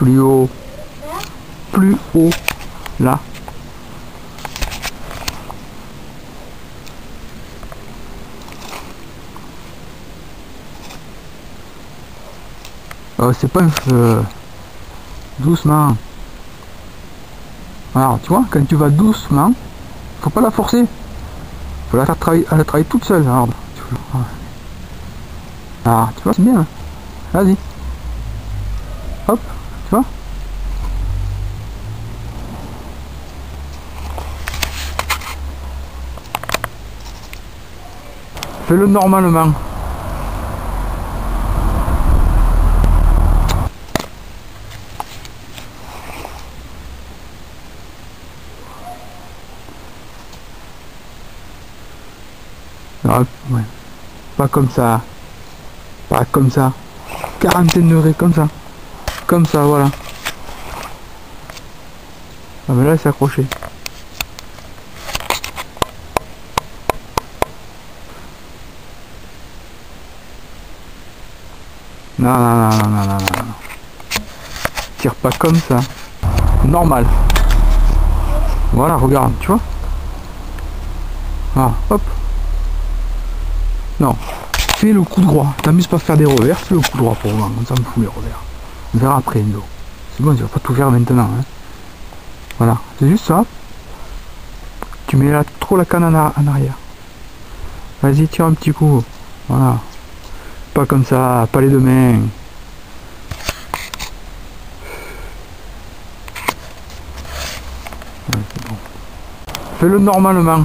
Plus haut. Plus haut. Là. Oh, c'est pas un feu. Doucement. Alors, tu vois, quand tu vas doucement, faut pas la forcer. Faut la faire travailler, elle travaille toute seule. Regarde. Ah, tu vois, c'est bien. Vas-y. Hop, tu vois. Fais-le normalement. Ah, ouais. Pas comme ça. Pas comme ça. Quarantaine degrés, comme ça. Comme ça, voilà. Ah mais là, c'est accroché. Non, non, non, non, non, non, non. Tire pas comme ça. Normal. Voilà, regarde, tu vois. Ah, hop. Non. Fais le coup droit. T'amuses pas à faire des revers, fais le coup droit pour moi. Ça me fout les revers. On verra après, Endo. C'est bon, tu vas pas tout faire maintenant. Hein. Voilà, c'est juste ça. Tu mets là trop la canne en arrière. Vas-y, tire un petit coup. Voilà. Pas comme ça, pas les deux mains. Ouais, c'est bon. Fais-le normalement.